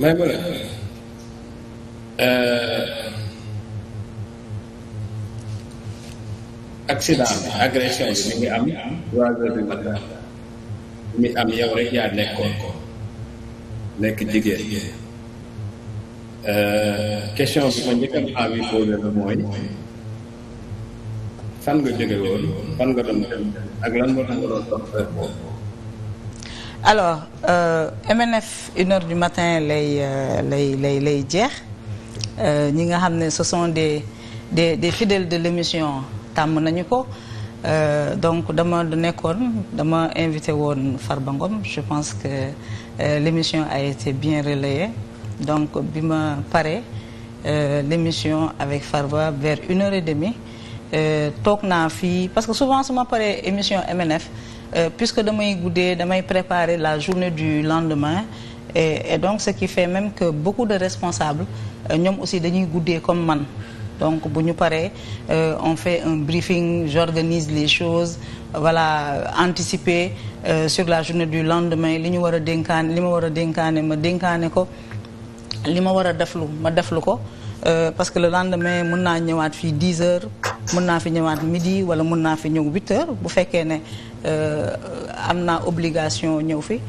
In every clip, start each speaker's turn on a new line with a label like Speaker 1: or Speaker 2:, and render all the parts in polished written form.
Speaker 1: may ma accident bi agression bi mi ngi am 3 heures du matin mi am yow rek yaa nekkoon nekk jigéen question bi ma njëkk am envie posé la mooy fan nga jóge woon fan nga doon dem ak lan moo tax nga doon toog heure boobu.
Speaker 2: Alors MNF 1 heure du matin lay jeex ñi nga xam ne ce sont des fidèles de l'émission tàmm nañu ko donc dama invité woon Farba Ngom je pense que l'émission a été bien relayée donc bi ma paree l'émission avec Farba vers 1h30 toog naa fii parce que souvent su ma paree émission MNF puisque damay guddee damay préparer la journée du lendemain et donc ce qui fait même que beaucoup de responsables ñoom aussi dañuy guddee comme man donc bu ñu paree on fait un briefing j'organise les choses voilà anticiper sur la journée du lendemain li ñu war a dénkaane li ma war a dénkaane ma dénkaane ko li ma war a deflu ma deflu ko parce que le lendemain mën naa ñëwaat fii 10 heures mën naa fi ñëwaat midi wala mën naa fi ñëw 8 heures bu fekkee ne am naa obligation ñëw fi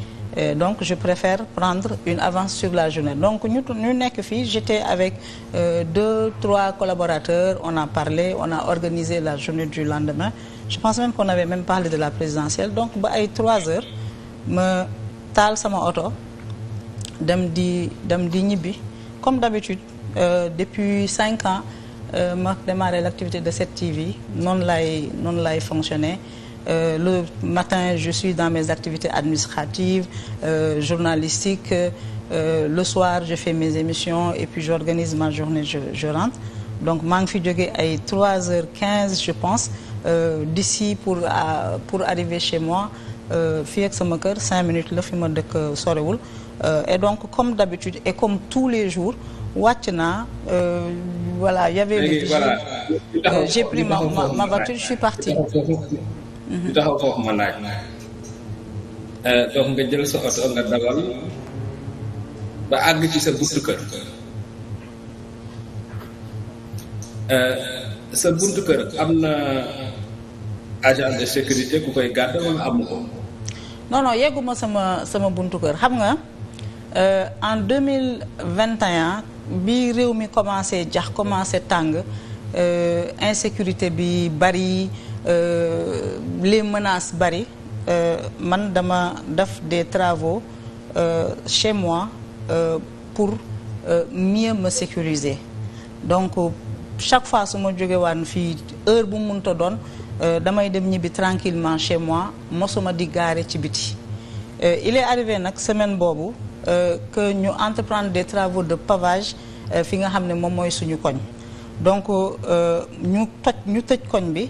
Speaker 2: donc je préfère prendre une avance sur la journée donc ñu nekk fii j'étais avec 2-3 collaborateurs on a parlé on a organisé la journée du lendemain je pense même qu'on avait même parlé de la présidentielle donc ba ay 3 heures ma taal sama oto dem di ñibbi comme d'habitude depuis 5 ans ma démarré l'activité de 7TV noonu lay fonctionner le matin je suis dans mes activités administratives journalistiques le soir je fais mes émissions et puis j'organise ma journée je rentre donc maa ngi fi jógee ay 3h15 je pense d'ici pour arriver chez moi fii ak sama kër 5 minutes la fi ma dëkk sorewul et donc comme d'habitude et comme tous les jours wàcc naa voilà y avait le vigile j'ai pris ma voiture je suis partie.
Speaker 1: du taxaw foofu ma laaj donc nga jël sa oto nga dawal ba àgg ci sa buntu kër sa buntu kër am na agent de sécurité ku koy gàdd wala amu ko.
Speaker 2: non yegguma sama buntu kër xam nga en 2021 bi réew mi commencé tàng insécurité bi bari les menaces bari man dama def des travaux chez moi pour mieux me sécuriser donc chaque fois su ma jóge waan fii heure bu mu mënta doon damay dem ñibbi tranquillement chez moi mosuma di gaare ci biti il est arrivé nag semaine boobu que ñu entreprendre des travaux de pavage fi nga xam ne moom mooy suñu koñ donc ñu tëj koñ bi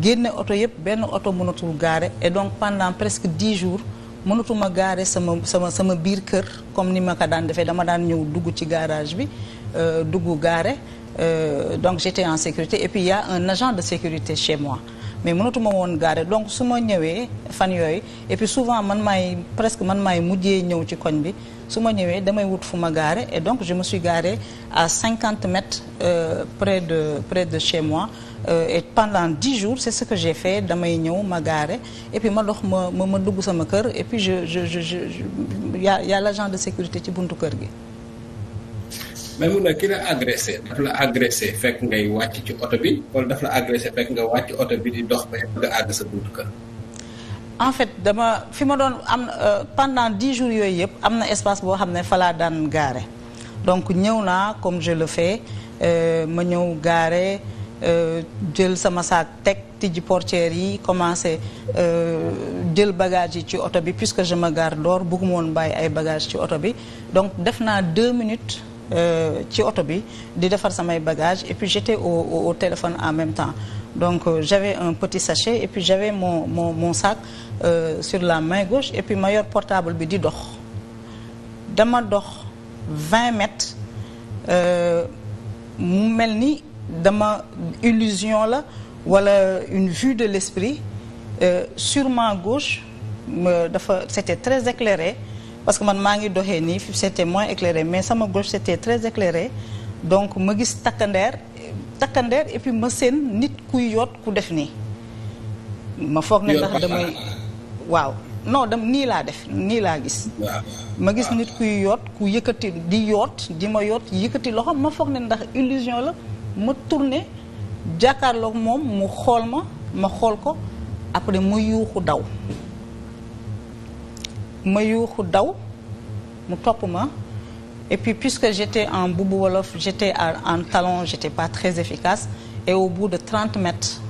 Speaker 2: génne oto yëpp benn oto mënatul gaare et donc pendant presque 10 jours mënatuma gaare sama biir kër comme ni ma ko daan defee dama daan ñëw dugg ci garage bi dugg gaare donc j'étais en sécurité et puis il y a un agent de sécurité chez moi mais mënatuma woon gaare donc su ma ñëwee fan yooyu et puis souvent man maay mujjee ñëw ci koñ bi su ma ñëwee damay wut fu ma gaare et donc je me suis garée à 50 mètres près de chez moi et pendant 10 jours c'est ce que j'ai fait damay ñëw ma gaare et puis ma dox ma dugg sama kër et puis y a l'agent de sécurité ci buntu kër gi.
Speaker 1: mais mun na ki la agressé daf la agressé fekk ngay wàcc ci oto bi wala daf la agressé fekk nga wàcc oto bi di dox ba nga àgg sa buntu kër.
Speaker 2: en fait fi ma doon am pendant 10 jours yooyu yëpp am na espace boo xam ne fa laa daan gaare donc ñëw naa comme je le fais ma ñëw gaare jël sama saak teg tijji portière yi commencé jël bagage yi ci oto bi puisque je me gare dehors bëgguma woon bàyyi ay bagage ci oto bi donc def naa 2 minutes ci oto bi di defar samay bagages et puis j'étais au téléphone en même temps donc j'avais un petit sachet et puis j'avais mon sac sur la main gauche et puis ma yor portable bi di dox dama dox 20 mètres mu mel ni dama illusion la wala une vue de l'esprit sur ma gauche c'était très éclairé parce que man maa ngi doxee nii c'était moins éclairé mais sama gauche c'était très éclairé donc ma gis takkandeer et puis ma seen nit kuy yoot ku def nii ma foog ne ndax damay waaw non nii laa def nii laa gis ma gis nit kuy yoot ku yëkkati di yoot di ma yoot yëkkati loxo ma foog ne ndax illusion la ma tourné jàkkaarloog moom mu xool ma xool ko après ma yuuxu daw mu topp ma et puis puisque j'étais en boubou wolof j'étais en talon j'étais pas très efficace et au bout de 30 mètres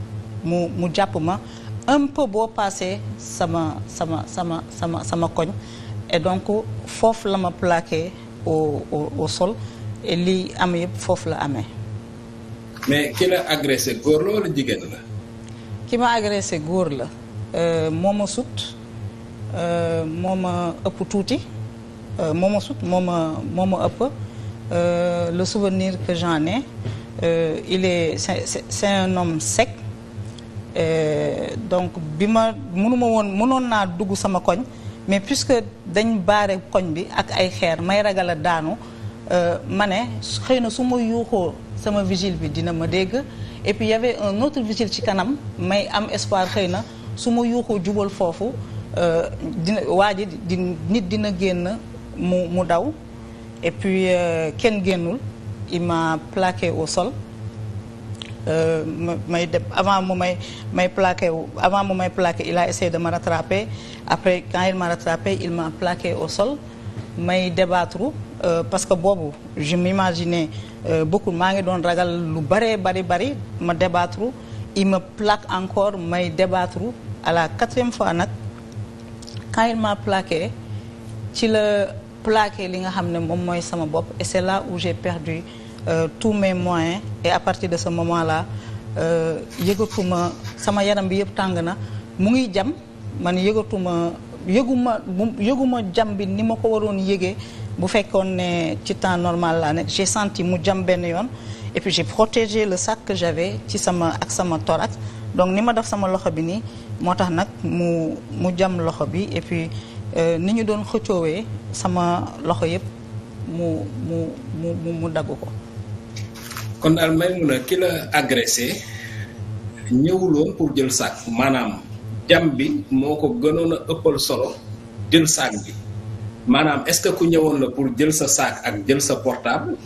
Speaker 2: mu jàpp ma un peu boo passé sama koñ et donc foofu la ma plaqué au sol et lii am yëpp foofu la amee.
Speaker 1: mais ki la agressé góor la wala jigéen la.
Speaker 2: ki ma agressé góor la moo ma sut moo ma ëpp tuuti moo ma sut moo ma ëpp le souvenir que j'en ai c'est un homme sec. Donc bi ma mënoon naa dugg sama koñ mais puisque dañ baare koñ bi ak ay xeer may ragal a daanu ma ne xëy na su ma yuuxoo sama vigile bi dina ma dégg et puis y avait un autre vigile ci kanam may am espoir xëy na su ma yuuxoo jubal foofu dina waa ji nit dina génn mu daw et puis kenn génnul il m'a plaqué au sol. May dem avant mu may plaqué il a essayé de me rattraper après quand il m'a rattrapé il m'a plaqué au sol may débattre parce que boobu je m'imaginais beaucoup maa ngi doon ragal lu bari ma débattre il me plaque encore may débattre à la 4e fois nag quand il m'a plaqué ci la plaqué li nga xam ne moom mooy sama bopp et c'est là où j'ai perdu tous mes moyens et à partir de ce moment-là yëgatuma sama yaram bi yëpp tàng na mu ngi jam man yëguma jam bi ni ma ko waroon yëgee bu fekkoon ne ci temps normal laa nekk j'ai senti mu jam benn yoon et puis j'ai protégé le sac que j'avais ci sama thorax donc ni ma def sama loxo bi nii moo tax nag mu jam loxo bi et puis ni ñu doon xëccoowee sama loxo yëpp mu dagg ko.
Speaker 1: kon daal Maimouna ki la agressé ñëwuloon pour jël sac maanaam jam bi moo ko gënoon a ëppal solo jël sac bi maanaam est-ce que ku ñëwoon la pour jël sa sac ak jël sa portable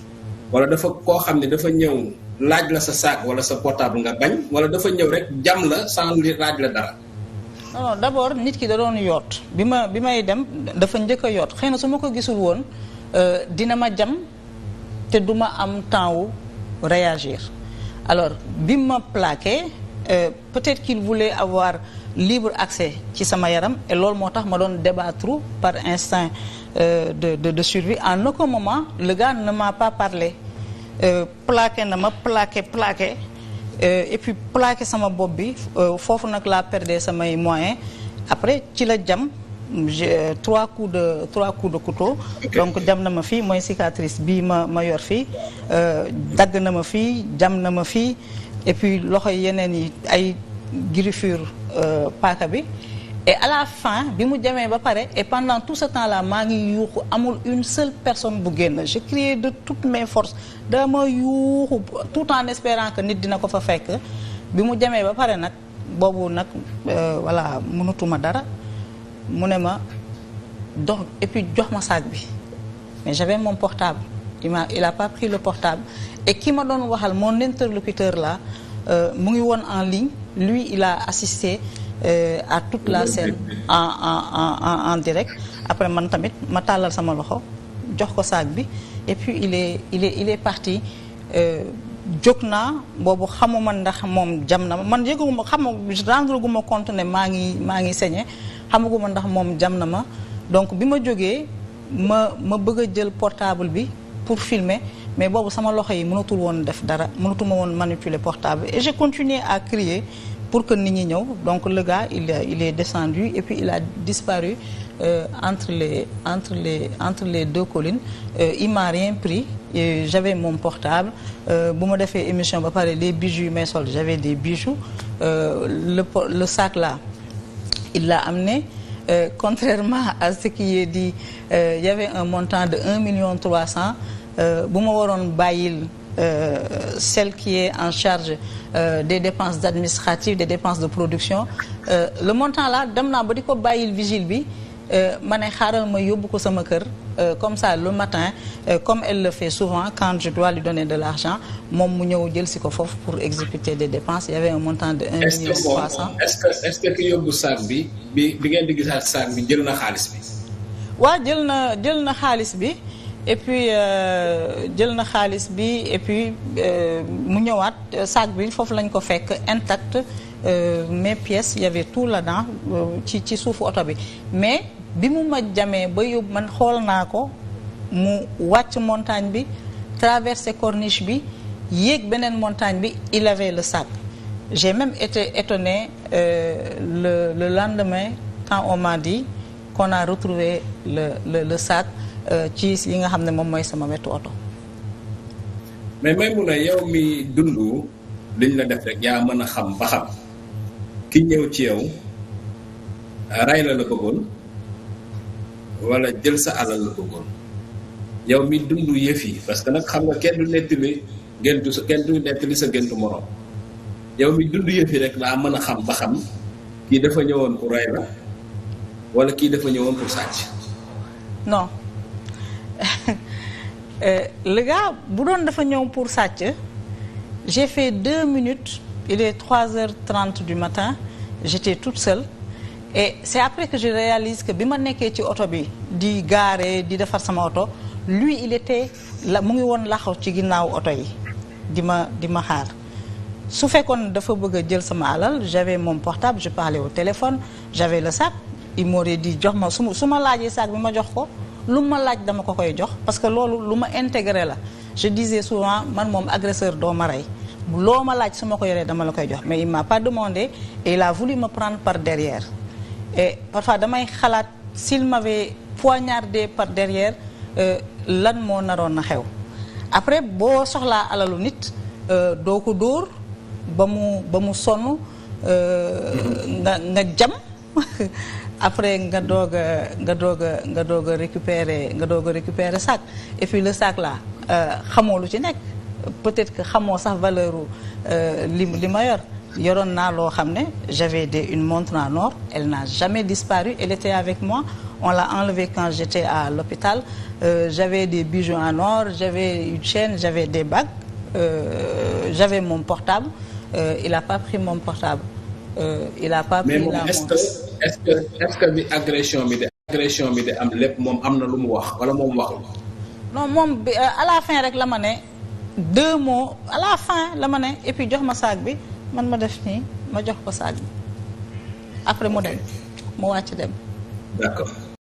Speaker 1: wala dafa koo xam ne dafa ñëw laaj la sa sac wala sa portable nga bañ wala dafa ñëw rek jam la sans laaj la dara.
Speaker 2: non d'abord nit ki da doon yoot bi may dem dafa njëkk a yoot xëy na su ma ko gisul woon dina ma jam te duma am temps wu réagir alors bi ma plaqué peut-être qu'il voulait avoir libre accès ci sama yaram et loolu moo tax ma doon débattre par instinct de survie en aucun moment le gars ne m'a pas parlé plaqué na ma plaqué et puis plaqué sama bopp bi foofu nag laa perdre samay moyens après ci la jam j'ai 3 coups de couteau donc jam na ma fii mooy cicatrice bii ma yor fii dagg na ma fii jam na ma fii et puis loxo yeneen yi ay griffure paaka bi et à la fin bi mu jamee ba pare et pendant tout ce temps-là maa ngi yuuxu amul une seule personne bu génn je criais de toutes mes forces dama yuuxu tout en espérant que nit dina ko fa fekk bi mu jamee ba pare nag boobu nag voilà mënatuma dara mu ne ma dox et puis jox ma sac bi mais j'avais mon portable il a pas pris le portable et ki ma doon waxal mon interlocuteur là mu ngi woon en ligne lui il a assisté à toute la scène en direct après man tamit ma tàllal sama loxo jox ko sac bi et puis il est parti jóg naa boobu xamuma ndax moom jam na ma man yëguma rendre gu ma compte ne maa ngi saigné xamaguma ndax moom jam na ma donc bi ma jógee ma bëgg a jël portable bi pour filmer mais boobu sama loxo yi mënatul woon def dara mënatuma woon manipuler portable et j'ai continué à crier pour que nit ñi ñëw donc le gars il est descendu et puis il a disparu entre les deux collines il m'a rien pris et j'avais mon portable bu ma defee émission ba pare les bijoux yu may sol j'avais des bijoux le sac là il l'a amené contrairement à ce qui est dit il y avait un montant de 1,3 million bu ma waroon bàyyil celle qui est en charge des dépenses administratives, des dépenses de production le montant là dem naa ba di ko bàyyil vigile bi ma ne xaaral ma yóbbu ko sama kër comme ça le matin comme elle le fait souvent quand je dois lui donner de l'argent moom mu ñëw jël si ko foofu pour exécuter des dépenses. Il y avait un montant de 1,3 million.
Speaker 1: est-ce que ki yóbbu sac bi ngeen di gisaat sac bi jël na xaalis bi.
Speaker 2: waaw jël na xaalis bi et puis jël na xaalis bi et puis mu ñëwaat sac bi foofu lañ ko fekk intact mes pièces il y avait tout là-dedans ci suufu oto bi mais bi mu ma jamee ba yóbbu man xool naa ko mu wàcc montagne bi traversé corniche bi yéeg beneen montagne bi il avait le sac. J'ai même été étonnée le lendemain quand on m'a dit qu'on a retrouvé le sac ci yi nga xam ne moom mooy sama wetu oto.
Speaker 1: mais Maimouna yow mi dund liñ la def rek yaa mën a xam ba xam ki ñëw ci yow ray la bëggoon wala jël sa alal la bëggoon yow mi dund yëf yi parce que nag xam nga kenn du nettali sa géntu moroom yow mi dund yëf yi rek laa mën a xam ba xam kii dafa ñëwoon pour ray la wala kii dafa ñëwoon pour sàcc.
Speaker 2: non le gars bu doon dafa ñëw pour sàcc j'ai fait 2 minutes il est 3h30 du matin j'étais toute seule et c'est après que je réalise que bi ma nekkee ci oto bi di gaare di defar sama oto lui il était la mu ngi woon laxaw ci ginnaaw oto yi di ma xaar su fekkoon dafa bëgg a jël sama alal j'avais mon portable je parlais au téléphone j'avais le sac il m'aurait dit jox ma su ma laajee sac bi ma jox ko lu ma laaj dama ko koy jox parce que loolu lu ma intégré la je disais souvent man moom agresseur doo ma rey loo ma laaj su ma ko yoree dama la koy jox mais il m'a pas demandé et il a voulu me prendre par derrière et parfois damay xalaat s'il m'avait poignardé par derrière lan moo naroon na xew après boo soxlaa alalu nit doo ko dóor ba mu sonn nga jam après nga doog a récupérer sac et puis le sac là xamoo lu ci nekk peut-être que xamoo sax valeur li ma yoroon naa loo xam ne j'avais une montre en or elle n'a jamais disparu elle était avec moi on l'a enlevée quand j'étais à l'hôpital j'avais des bijoux en or j'avais une chaîne j'avais des bagues j'avais mon portable il a pas pris mon portable il a pas pris la montre.
Speaker 1: est-ce que bi agression bi de am lépp moom am na lu mu wax wala moom waxul.
Speaker 2: non moom bi à la fin rek la ma ne 2 mots à la fin la ma ne et puis jox ma sac bi man ma def nii ma jox ko sac bi après mu dem mu wàcc dem.
Speaker 1: d'accord.